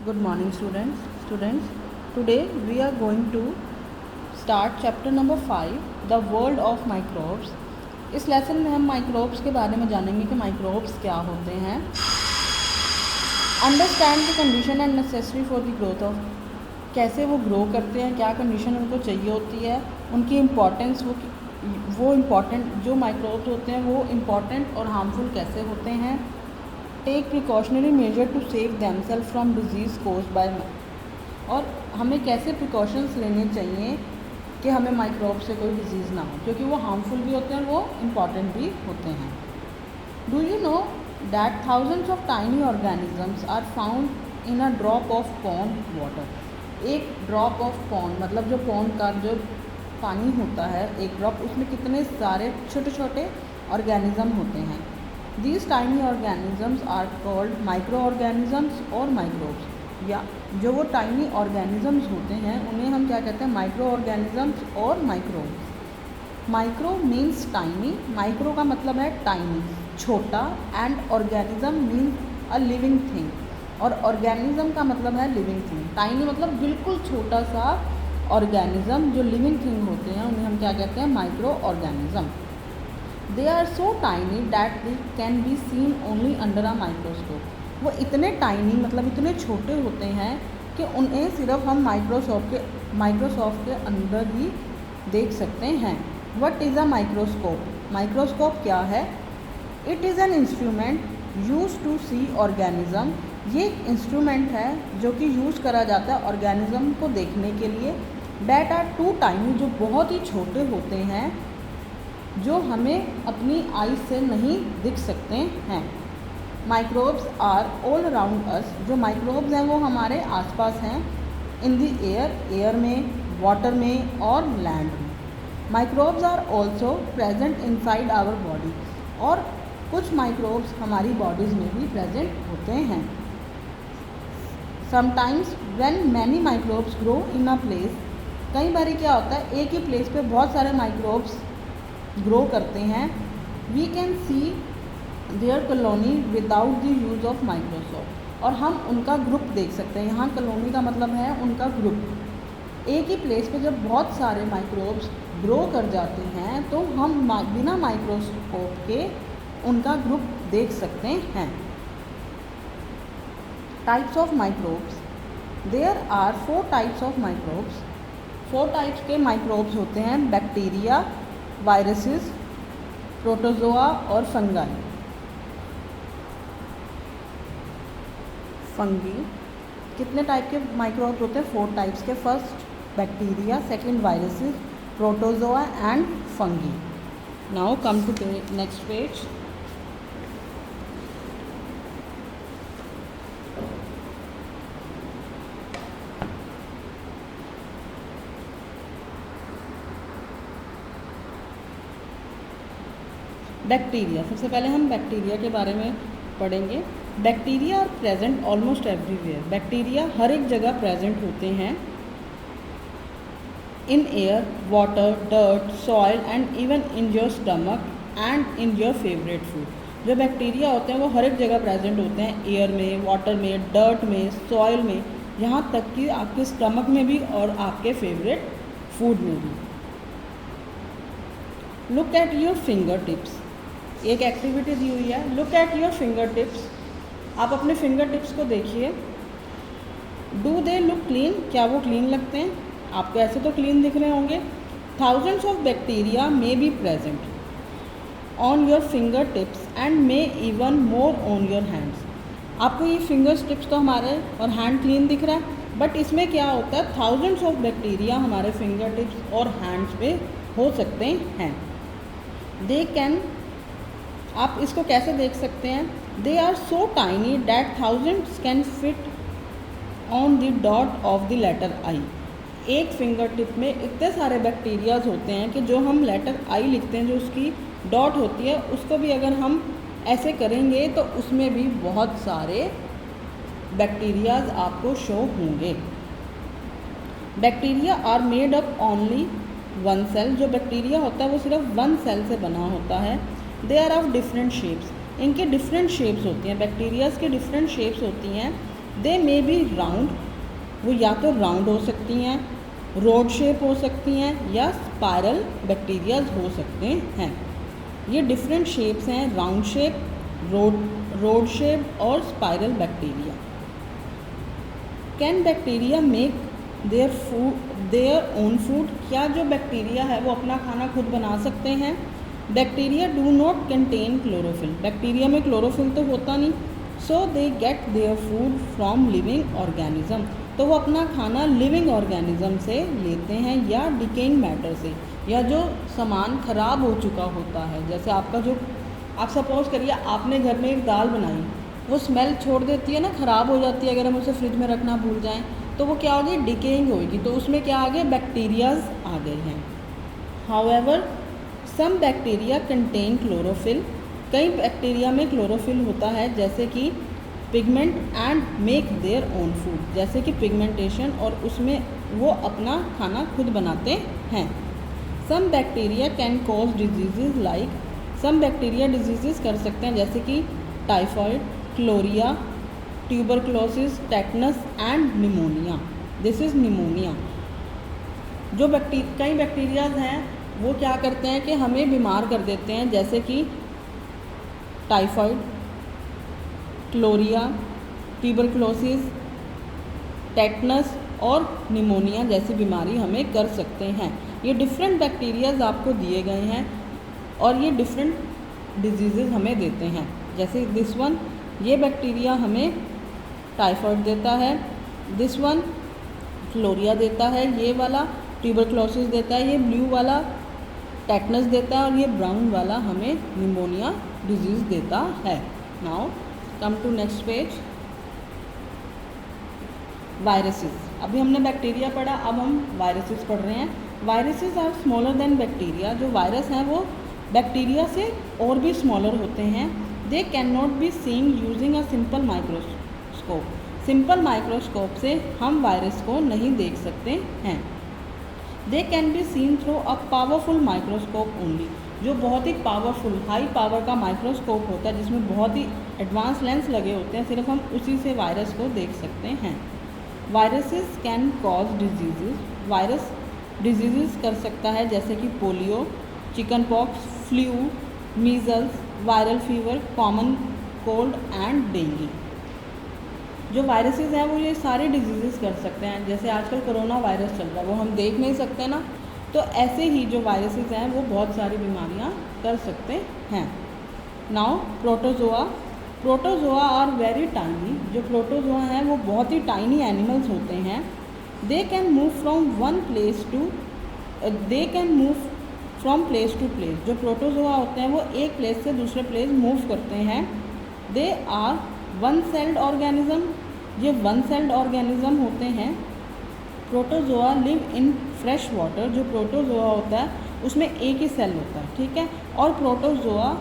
Good morning, students. Today we are going to start chapter number 5, the world of microbes. इस lesson में हम microbes के बारे में जानेंगे कि माइक्रोब्स क्या होते हैं. Understand the condition and necessary for the growth of, कैसे वो ग्रो करते हैं, क्या कंडीशन उनको चाहिए होती है, उनकी इम्पॉर्टेंस, वो इम्पॉर्टेंट जो माइक्रोब्स होते हैं वो इम्पॉर्टेंट और हार्मफुल कैसे होते हैं. Take precautionary measure to save themselves from disease cause by, और हमें कैसे प्रिकॉशंस लेने चाहिए कि हमें माइक्रोब से कोई डिजीज़ ना हो, क्योंकि वो हार्मफुल भी होते हैं, वो इम्पॉर्टेंट भी होते हैं. Do you know that thousands of tiny organisms are found in a drop of pond water. एक ड्रॉप ऑफ पॉन्ड मतलब जो पॉन्ड का जो पानी होता है, एक ड्रॉप, उसमें कितने सारे छोटे छोटे ऑर्गेनिज्म होते हैं. These tiny organisms are called microorganisms और microbes. या जो वो tiny organisms होते हैं उन्हें हम क्या कहते हैं, microorganisms और microbes. Micro means tiny, micro का मतलब है tiny, छोटा, and organism means a living thing, और organism का मतलब है living thing. Tiny मतलब बिल्कुल छोटा सा organism, जो living thing होते हैं उन्हें हम क्या कहते हैं, microorganism. They are so tiny that they can be seen only under a microscope. वो इतने टाइनी मतलब इतने छोटे होते हैं कि उन्हें सिर्फ हम माइक्रोसॉफ्ट के अंदर ही देख सकते हैं. What is a microscope? Microscope क्या है? It is an instrument used to see organism. ये एक इंस्ट्रूमेंट है जो कि यूज़ करा जाता है ऑर्गेनिज्म को देखने के लिए. That are too tiny, जो बहुत ही छोटे होते हैं, जो हमें अपनी आई से नहीं दिख सकते हैं. Microbes are all around us. जो माइक्रोब्स हैं वो हमारे आसपास हैं. इन द एयर में, वाटर में और लैंड में. Microbes are also present inside our body. और कुछ माइक्रोब्स हमारी बॉडीज़ में भी प्रेजेंट होते हैं. Sometimes when many microbes grow in a place, कई बार क्या होता है, एक ही प्लेस पे बहुत सारे माइक्रोब्स ग्रो करते हैं. We can see their colony without the use of microscope. और हम उनका ग्रुप देख सकते हैं. यहाँ कॉलोनी का मतलब है उनका ग्रुप. एक ही प्लेस पे जब बहुत सारे माइक्रोब्स ग्रो कर जाते हैं तो हम बिना माइक्रोस्कोप के उनका ग्रुप देख सकते हैं. Types of microbes. There are 4 types of microbes. 4 types के माइक्रोब्स होते हैं. बैक्टीरिया, वायरसेस, प्रोटोजोआ और फंगाई. फंगी. कितने टाइप के माइक्रोब्स होते हैं? 4 टाइप्स के. First bacteria, second viruses, protozoa and fungi. Now come to next page. Bacteria. सबसे पहले हम बैक्टीरिया के बारे में पढ़ेंगे. Bacteria are present almost everywhere. Bacteria हर एक जगह प्रेजेंट होते हैं. In air, water, dirt, soil and even in your stomach and in your favourite food. जो बैक्टीरिया होते हैं वो हर एक जगह प्रेजेंट होते हैं. एयर में, वाटर में, डर्ट में, सॉइल में, यहाँ तक कि आपके स्टमक में भी और आपके फेवरेट फूड में भी. Look at your finger tips. एक एक्टिविटी दी हुई है. Look at your finger tips. आप अपने फिंगर टिप्स को देखिए. Do they look clean. क्या वो क्लीन लगते हैं? आपको ऐसे तो क्लीन दिख रहे होंगे. Thousands of bacteria may be present on your finger tips and may even more on your hands. आपको ये फिंगर टिप्स तो हमारे और हैंड क्लीन दिख रहा है, बट इसमें क्या होता है, थाउजेंड्स ऑफ बैक्टीरिया हमारे फिंगर टिप्स और हैंड्स पे हो सकते हैं. दे कैन, आप इसको कैसे देख सकते हैं? They are so tiny that thousands can fit on the dot of the letter I. एक फिंगर टिप में इतने सारे बैक्टीरियाज होते हैं कि जो हम लेटर आई लिखते हैं, जो उसकी डॉट होती है, उसको भी अगर हम ऐसे करेंगे तो उसमें भी बहुत सारे बैक्टीरियाज आपको शो होंगे. Bacteria are made up only 1 cell. जो बैक्टीरिया होता है वो सिर्फ 1 सेल से बना होता है. They are of different shapes. इनके डिफरेंट शेप्स होती हैं. बैक्टीरियाज की डिफरेंट शेप्स होती हैं. दे मे बी राउंड, वो या तो राउंड हो सकती हैं, रोड शेप हो सकती हैं या स्पायरल बैक्टीरियाज हो सकते हैं। ये डिफरेंट शेप्स हैं, राउंड शेप, रोड शेप और spiral bacteria. Can bacteria make their own food, क्या जो बैक्टीरिया है वो अपना खाना खुद बना सकते हैं? Bacteria do not contain chlorophyll, bacteria में क्लोरोफिल तो होता नहीं। So they get their food from living organism, तो वो अपना खाना लिविंग ऑर्गेनिज्म से लेते हैं या डिकेइंग मैटर से, या जो सामान ख़राब हो चुका होता है। जैसे आपका जो, आप सपोज़ करिए आपने घर में एक दाल बनाई, वो स्मेल छोड़ देती है ना, ख़राब हो जाती है अगर हम उसे फ्रिज में रखना भूल जाएं, तो वो क्या होगी, डिकेइंग होगी, तो उसमें क्या आ गए, बैक्टीरियाज आ गए हैं। However some bacteria contain chlorophyll, कई बैक्टीरिया में क्लोरोफिल होता है, जैसे कि pigment and make their own food, जैसे कि पिगमेंटेशन, और उसमें वो अपना खाना खुद बनाते हैं। Some bacteria can cause disease like, some bacteria disease कर सकते हैं जैसे कि typhoid, cholera, tuberculosis, tetanus and pneumonia. This is pneumonia. जो कई बैक्टीरियाज हैं वो क्या करते हैं कि हमें बीमार कर देते हैं, जैसे कि टाइफाइड, क्लोरिया, ट्यूबरक्लोसिस, टेटनस और निमोनिया जैसी बीमारी हमें कर सकते हैं। ये डिफरेंट बैक्टीरियाज आपको दिए गए हैं और ये डिफरेंट डिजीज़ हमें देते हैं। जैसे दिस वन, ये बैक्टीरिया हमें टाइफाइड देता है, दिस वन क्लोरिया देता है, ये वाला ट्यूबरक्लोसिस देता है, ये ब्लू वाला टेटनस देता है और ये ब्राउन वाला हमें निमोनिया डिजीज़ देता है। Now come to next page. Viruses, अभी हमने बैक्टीरिया पढ़ा, अब हम वायरसेस पढ़ रहे हैं। Viruses are smaller than bacteria, जो वायरस हैं वो बैक्टीरिया से और भी स्मॉलर होते हैं। They can not be seen using a simple microscope, simple microscope से हम वायरस को नहीं देख सकते हैं। They can be seen through a powerful microscope only, जो बहुत ही पावरफुल हाई पावर का माइक्रोस्कोप होता है जिसमें बहुत ही एडवांस लेंस लगे होते हैं, सिर्फ हम उसी से वायरस को देख सकते हैं। Viruses can cause disease, virus disease कर सकता है जैसे कि polio, chicken pox, flu, measles, viral fever, common cold and dengue. जो वायरसेस हैं वो ये सारे डिजीज़ कर सकते हैं। जैसे आजकल कोरोना वायरस चल रहा है, वो हम देख नहीं सकते ना, तो ऐसे ही जो वायरसेस हैं वो बहुत सारी बीमारियां कर सकते हैं। Now protozoa, protozoa are very tiny, जो प्रोटोजोआ हैं वो बहुत ही टाइनी एनिमल्स होते हैं। They can move from one place to, they can move from place to place, जो प्रोटोजोआ होते हैं वो एक प्लेस से दूसरे प्लेस मूव करते हैं। They are one celled organism, ये वन सेल्ड ऑर्गेनिज्म होते हैं। Protozoa live in fresh water, जो प्रोटोजोआ होता है उसमें एक ही सेल होता है, ठीक है, और protozoa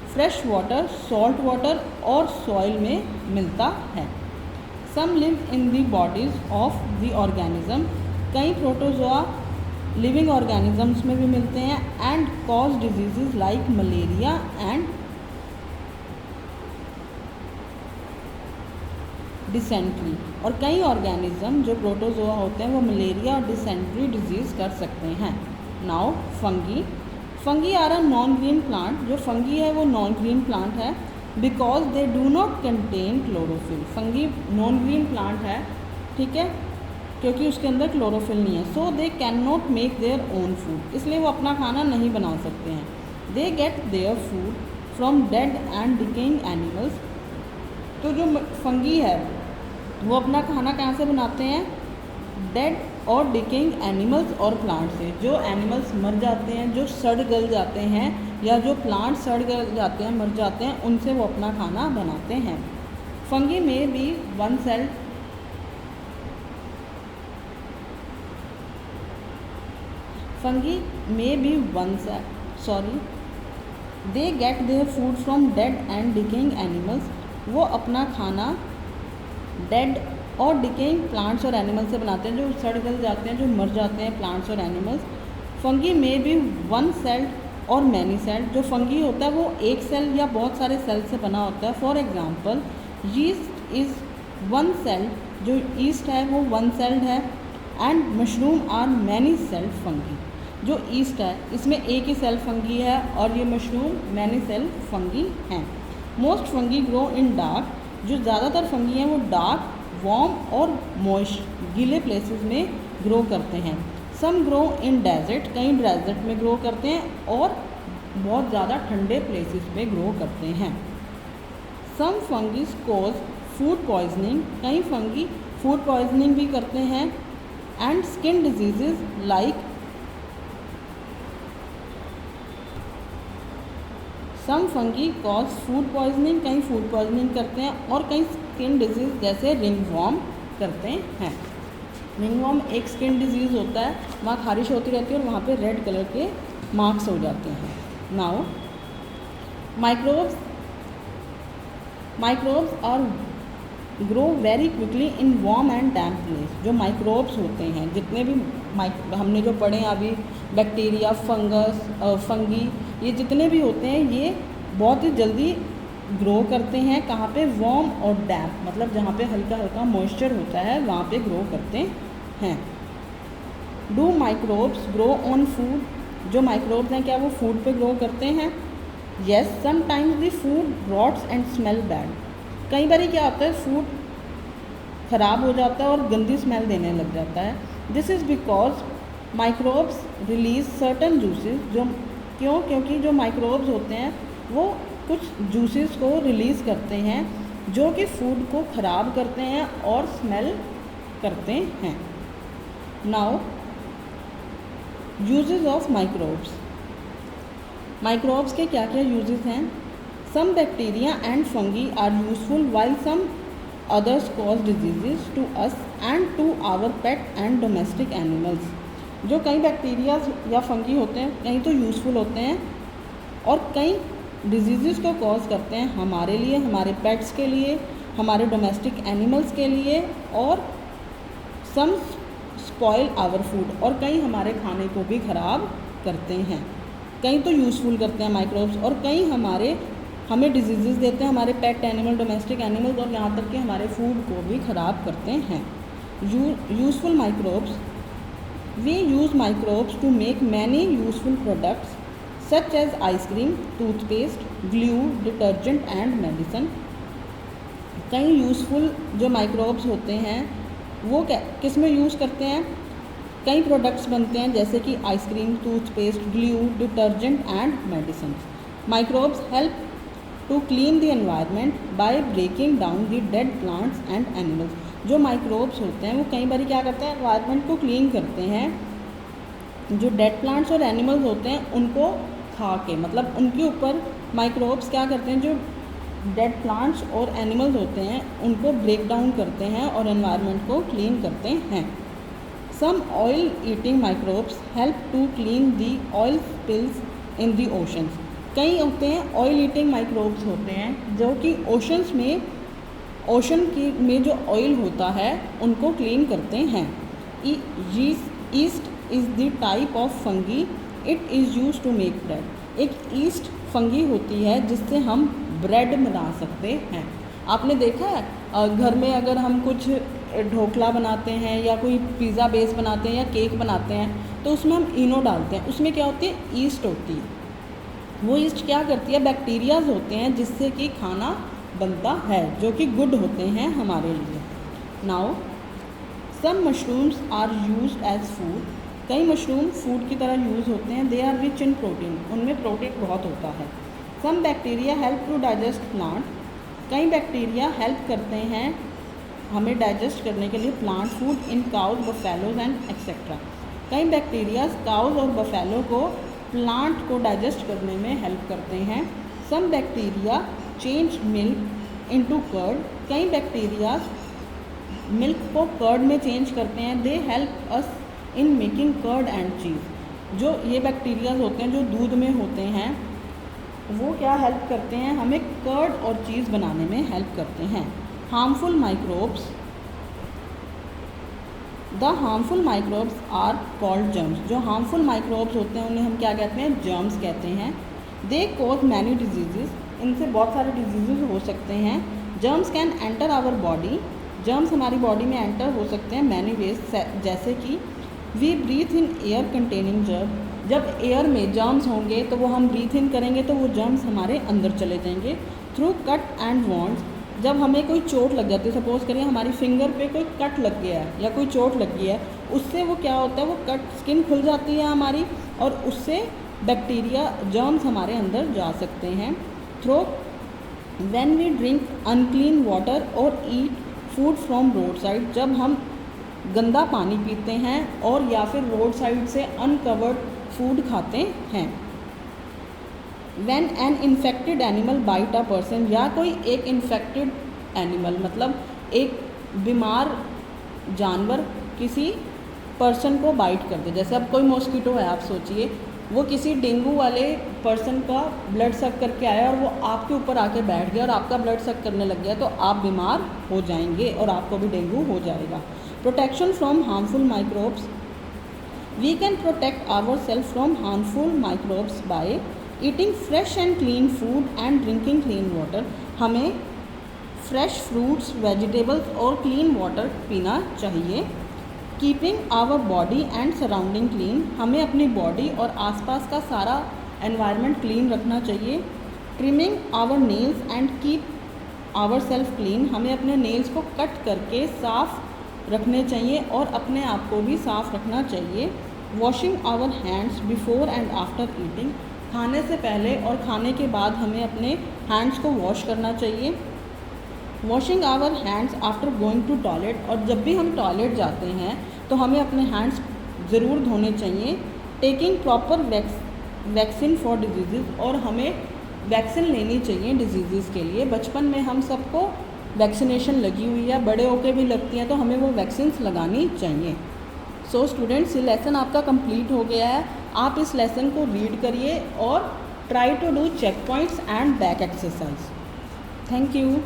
fresh water, salt water और सॉइल में मिलता है। Some live in the bodies of the organism, कई प्रोटोजोआ लिविंग ऑर्गेनिजम्स में भी मिलते हैं। And cause disease like malaria and dysentery, और कई ऑर्गेनिज्म जो प्रोटोजोआ होते हैं वो मलेरिया और डिसेंट्री डिजीज़ कर सकते हैं। Now fungi, fungi are a non green plant, जो फंगी है वो नॉन ग्रीन प्लांट है। Because they do not contain chlorophyll, fungi non green plant है, ठीक है, क्योंकि उसके अंदर क्लोरोफिल नहीं है। So they can not make their own food, इसलिए वो अपना खाना नहीं बना सकते हैं। They get their food from dead and decaying animals, तो जो फंगी है वो अपना खाना कहाँ से बनाते हैं, डेड और डिकेइंग एनिमल्स और प्लांट से। जो एनिमल्स मर जाते हैं, जो सड़ गल जाते हैं, या जो प्लांट सड़ गल जाते हैं, मर जाते हैं, उनसे वो अपना खाना बनाते हैं। फंगी में भी वन सेल्ड, फंगी में भी one sailed, sorry, they get their food from dead and decaying animals, वो अपना खाना डेड और डिकेइंग प्लांट्स और एनिमल्स से बनाते हैं, जो सड़ गल जाते हैं, जो मर जाते हैं प्लांट्स और एनिमल्स। फंगी में भी वन सेल्ड और मैनी सेल्ड, जो फंगी होता है वो एक सेल या बहुत सारे सेल से बना होता है। For example yeast is one celled, जो ईस्ट है वो वन सेल्ड है। And mushroom are many celled fungi, जो ईस्ट है इसमें एक ही सेल फंगी है और ये मशरूम मैनी सेल फंगी हैं। Most fungi grow in dark, जो ज़्यादातर फंगी हैं वो डार्क, वार्म और मॉइस्ट गीले प्लेसेस में ग्रो करते हैं। सम ग्रो इन डेजर्ट, कई डेजर्ट में ग्रो करते हैं और बहुत ज़्यादा ठंडे प्लेसेस पे ग्रो करते हैं। Some fungis cause food poisoning, कई फंगी फूड पॉइजनिंग भी करते हैं। And skin disease like, some fungi cause food poisoning, कई फूड पॉइजनिंग करते हैं और कई स्किन डिजीज़ जैसे रिंगवॉर्म करते हैं। रिंगवॉर्म एक स्किन डिजीज़ होता है, वहाँ खारिश होती रहती है और वहाँ पे रेड कलर के मार्क्स हो जाते हैं। Now microbes are grow very quickly in warm and damp place, जो माइक्रोब्स होते हैं जितने भी हमने जो पढ़े अभी, बैक्टीरिया, फंगस, फंगी, ये जितने भी होते हैं ये बहुत ही जल्दी ग्रो करते हैं। कहाँ पे? वार्म और डैम्प, मतलब जहाँ पे हल्का हल्का मॉइस्चर होता है वहाँ पे ग्रो करते हैं। Do microbes grow on food, जो माइक्रोब्स हैं क्या वो फूड पे ग्रो करते हैं? Yes, sometimes the food rots and smell bad, कई बार क्या होता है फूड ख़राब हो जाता है और गंदी स्मेल देने लग जाता है। This is because microbes release certain juices, जो क्योंकि जो माइक्रोब्स होते हैं वो कुछ जूसेस को रिलीज़ करते हैं जो कि फूड को ख़राब करते हैं और स्मेल करते हैं। Now uses of microbes, microbes के क्या क्या यूजेस हैं? Some bacteria and fungi are useful while some others cause diseases to us and to our pet and domestic animals, जो कई बैक्टीरिया या फंगी होते हैं कई तो यूज़फुल होते हैं और कई डिजीज़ को कॉज करते हैं हमारे लिए, हमारे पेट्स के लिए, हमारे डोमेस्टिक एनिमल्स के लिए, और सम स्पॉइल आवर फूड, और कई हमारे खाने को भी ख़राब करते हैं। कई तो यूज़फुल करते हैं माइक्रोब्स और कई हमें डिजीज़ देते हैं, हमारे पेट एनिमल, डोमेस्टिक एनिमल्स, और यहाँ तक कि हमारे फूड को भी ख़राब करते हैं। Useful microbes, we use microbes to make many useful products such as ice cream, toothpaste, glue, detergent and medicine. कई यूज़फुल जो माइक्रोब्स होते हैं वो किस में यूज़ करते हैं? कई प्रोडक्ट्स बनते हैं जैसे कि ice cream, toothpaste, glue, detergent and medicine. Microbes help to clean the environment by breaking down the dead plants and animals. जो माइक्रोब्स होते हैं वो कई बार क्या करते हैं? एनवायरनमेंट को क्लीन करते हैं। जो डेड प्लांट्स और एनिमल्स होते हैं उनको खा के, मतलब उनके ऊपर माइक्रोब्स क्या करते हैं, जो डेड प्लांट्स और एनिमल्स होते हैं उनको ब्रेक डाउन करते हैं और एनवायरनमेंट को क्लीन करते हैं। Some oil eating microbes help to clean the oil spills in the oceans. कई होते हैं ऑयल ईटिंग माइक्रोब्स होते हैं जो कि ओशंस में, में जो ऑयल होता है उनको क्लीन करते हैं। Yeast is the type of fungi, it is use to make bread. एक ईस्ट फंगी होती है जिससे हम ब्रेड बना सकते हैं। आपने देखा है घर में अगर हम कुछ ढोकला बनाते हैं या कोई पिज़्ज़ा बेस बनाते हैं या केक बनाते हैं तो उसमें हम इनो डालते हैं, उसमें क्या होती है? ईस्ट होती है। वो ईस्ट क्या करती है? बैक्टीरियाज होते हैं जिससे कि खाना बनता है, जो कि गुड होते हैं हमारे लिए। Now some mushrooms are used as food, कई मशरूम फूड की तरह यूज़ होते हैं। They are rich in protein, उनमें प्रोटीन बहुत होता है। Some bacteria help to digest plant, कई बैक्टीरिया हेल्प करते हैं हमें डाइजेस्ट करने के लिए plant food in cows, buffaloes and etcetera. कई बैक्टीरिया काउज और बफेलो को प्लांट को डाइजेस्ट करने में हेल्प करते हैं। Some bacteria change milk into curd, कई बैक्टीरिया मिल्क को कर्ड में चेंज करते हैं। They help us in making curd and cheese, जो ये बैक्टीरियाज होते हैं जो दूध में होते हैं वो क्या हेल्प करते हैं? हमें कर्ड और चीज़ बनाने में हेल्प करते हैं। Harmful microbes, the harmful microbes are called germs, जो हार्मफुल माइक्रोब्स होते हैं उन्हें हम क्या कहते हैं? जर्म्स कहते हैं। दे कॉज मैनी डिजीजेस, इनसे बहुत सारे डिजीजेस हो सकते हैं। Germs can enter our body germs हमारी बॉडी में एंटर हो सकते हैं मैनी वेज, जैसे कि we breathe in air containing germ, जब एयर में जर्म्स होंगे तो वो हम ब्रीथ इन करेंगे तो वो जर्म्स हमारे अंदर चले जाएंगे। थ्रू कट एंड वॉन्ड्स, जब हमें कोई चोट लग जाती है, सपोज़ करिए हमारी फिंगर पे कोई कट लग गया है या कोई चोट लग गई है, उससे वो क्या होता है, वो कट स्किन खुल जाती है हमारी और उससे बैक्टीरिया जर्म्स हमारे अंदर जा सकते हैं। Through when we drink unclean water और eat food from road side, जब हम गंदा पानी पीते हैं और या फिर रोड साइड से अनकवर्ड फूड खाते हैं। When an infected animal bite a person, या कोई एक इन्फेक्टेड एनिमल मतलब एक बीमार जानवर किसी पर्सन को बाइट कर दे, जैसे अब कोई मॉस्किटो है, आप सोचिए वो किसी डेंगू वाले पर्सन का ब्लड सक करके आया और वो आपके ऊपर आके बैठ गया और आपका ब्लड सक करने लग गया, तो आप बीमार हो जाएंगे और आपको भी डेंगू हो जाएगा। Protection from harmful microbes, we can protect our self from harmful microbes by eating fresh and clean food and drinking clean water, हमें फ्रेश फ्रूट्स, वेजिटेबल्स और क्लीन वाटर पीना चाहिए। Keeping our body and surrounding clean, हमें अपनी body और आसपास का सारा एनवायरनमेंट क्लीन रखना चाहिए। Trimming our nails and keep our self clean, हमें अपने नेल्स को कट करके साफ़ रखने चाहिए और अपने आप को भी साफ़ रखना चाहिए। Washing our hands before and after eating, खाने से पहले और खाने के बाद हमें अपने हैंड्स को वॉश करना चाहिए। Washing our hands after going to toilet, और जब भी हम टॉयलेट जाते हैं तो हमें अपने हैंड्स ज़रूर धोने चाहिए। Taking proper vaccine for disease, और हमें वैक्सीन लेनी चाहिए डिजीज़ के लिए। बचपन में हम सबको वैक्सीनेशन लगी हुई है, बड़े होके भी लगती हैं, तो हमें वो वैक्सीन्स लगानी चाहिए। सो स्टूडेंट्स, ये लेसन आपका कंप्लीट हो गया है। आप इस लेसन को रीड करिए और try to do check points and back exercise. Thank you.